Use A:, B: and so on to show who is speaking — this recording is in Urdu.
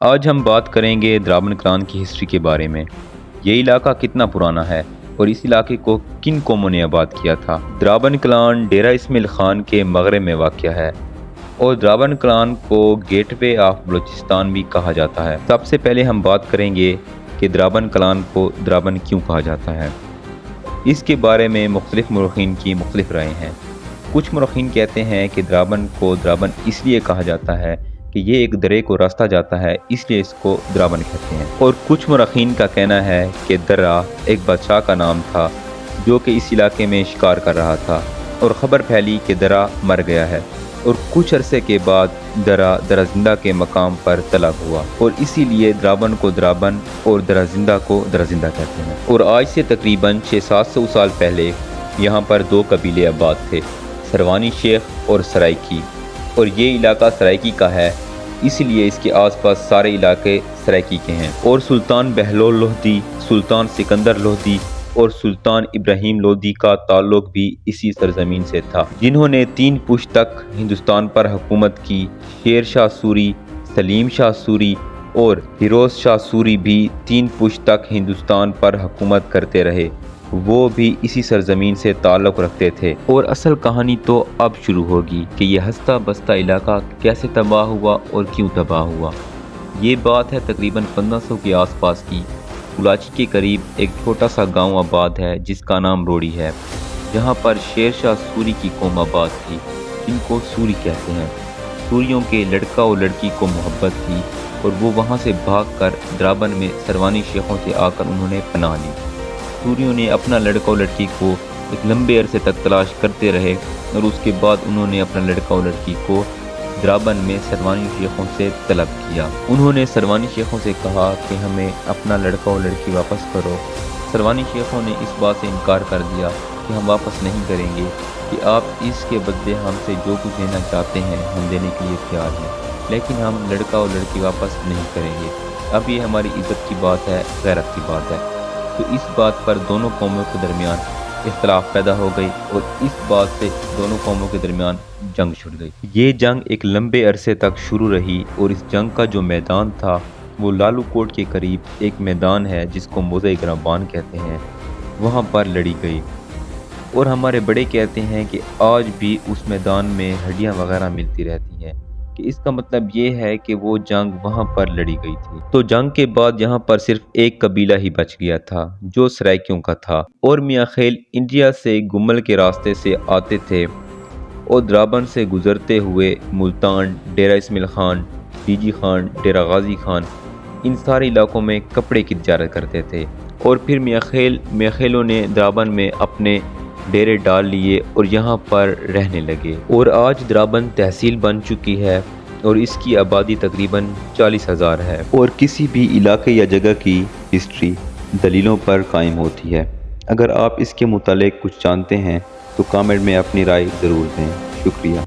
A: آج ہم بات کریں گے درابن کلان کی ہسٹری کے بارے میں۔ یہ علاقہ کتنا پرانا ہے اور اس علاقے کو کن قوموں نے آباد کیا تھا۔ درابن کلان ڈیرہ اسماعیل خان کے مغرب میں واقع ہے اور درابن کلان کو گیٹ وے آف بلوچستان بھی کہا جاتا ہے۔ سب سے پہلے ہم بات کریں گے کہ درابن کلان کو درابن کیوں کہا جاتا ہے۔ اس کے بارے میں مختلف مورخین کی مختلف رائے ہیں۔ کچھ مورخین کہتے ہیں کہ درابن کو درابن اس لیے کہا جاتا ہے کہ یہ ایک درے کو راستہ جاتا ہے، اس لیے اس کو درابن کہتے ہیں، اور کچھ مورخین کا کہنا ہے کہ درہ ایک بادشاہ کا نام تھا جو کہ اس علاقے میں شکار کر رہا تھا اور خبر پھیلی کہ درہ مر گیا ہے، اور کچھ عرصے کے بعد درہ زندہ کے مقام پر طلب ہوا اور اسی لیے درابن کو درابن اور درہ زندہ کو درہ زندہ کہتے ہیں۔ اور آج سے تقریباً 600-700 سال پہلے یہاں پر دو قبیلے آباد تھے، سروانی شیخ اور سرائکی، اور یہ علاقہ سرائکی کا ہے، اس لیے اس کے آس پاس سارے علاقے سرائکی کے ہیں۔ اور سلطان بہلول لودھی، سلطان سکندر لودھی اور سلطان ابراہیم لودھی کا تعلق بھی اسی سرزمین سے تھا، جنہوں نے 3 پشت تک ہندوستان پر حکومت کی۔ شیر شاہ سوری، سلیم شاہ سوری اور فیروز شاہ سوری بھی 3 پشت تک ہندوستان پر حکومت کرتے رہے، وہ بھی اسی سرزمین سے تعلق رکھتے تھے۔ اور اصل کہانی تو اب شروع ہوگی کہ یہ ہستا بستا علاقہ کیسے تباہ ہوا اور کیوں تباہ ہوا۔ یہ بات ہے تقریباً 1500 کے آس پاس کی۔ کولاچی کے قریب ایک چھوٹا سا گاؤں آباد ہے جس کا نام روڑی ہے، جہاں پر شیر شاہ سوری کی قوم آباد تھی، جن کو سوری کہتے ہیں۔ سوریوں کے لڑکا اور لڑکی کو محبت تھی اور وہ وہاں سے بھاگ کر درابن میں سروانی شیخوں سے آ کر انہوں نے پناہ لی۔ سوریوں نے اپنا لڑکا اور لڑکی کو ایک لمبے عرصے تک تلاش کرتے رہے اور اس کے بعد انہوں نے اپنا لڑکا اور لڑکی کو درابن میں سروانی شیخوں سے طلب کیا۔ انہوں نے سروانی شیخوں سے کہا کہ ہمیں اپنا لڑکا اور لڑکی واپس کرو۔ سروانی شیخوں نے اس بات سے انکار کر دیا کہ ہم واپس نہیں کریں گے، کہ آپ اس کے بدلے ہم سے جو کچھ لینا چاہتے ہیں ہم دینے کے لیے تیار ہیں، لیکن ہم لڑکا اور لڑکی واپس نہیں کریں گے۔ اب یہ ہماری عزت کی بات ہے، غیرت کی بات ہے۔ تو اس بات پر دونوں قوموں کے درمیان اختلاف پیدا ہو گئی اور اس بات سے دونوں قوموں کے درمیان جنگ چھڑ گئی۔ یہ جنگ ایک لمبے عرصے تک شروع رہی اور اس جنگ کا جو میدان تھا وہ لالو کوٹ کے قریب ایک میدان ہے جس کو موضع گرابان کہتے ہیں، وہاں پر لڑی گئی۔ اور ہمارے بڑے کہتے ہیں کہ آج بھی اس میدان میں ہڈیاں وغیرہ ملتی رہتی ہیں، کہ اس کا مطلب یہ ہے کہ وہ جنگ وہاں پر لڑی گئی تھی۔ تو جنگ کے بعد یہاں پر صرف ایک قبیلہ ہی بچ گیا تھا جو سرائکیوں کا تھا، اور میاں خیل انڈیا سے گمل کے راستے سے آتے تھے اور درابن سے گزرتے ہوئے ملتان، ڈیرہ اسماعیل خان، بی جی خان، ڈیرہ غازی خان، ان سارے علاقوں میں کپڑے کی تجارت کرتے تھے، اور پھر میاں خیلوں نے درابن میں اپنے ڈیرے ڈال لیے اور یہاں پر رہنے لگے، اور آج درابن تحصیل بن چکی ہے اور اس کی آبادی تقریباً 40,000 ہے۔ اور کسی بھی علاقے یا جگہ کی ہسٹری دلیلوں پر قائم ہوتی ہے۔ اگر آپ اس کے متعلق کچھ جانتے ہیں تو کامنٹ میں اپنی رائے ضرور دیں۔ شکریہ۔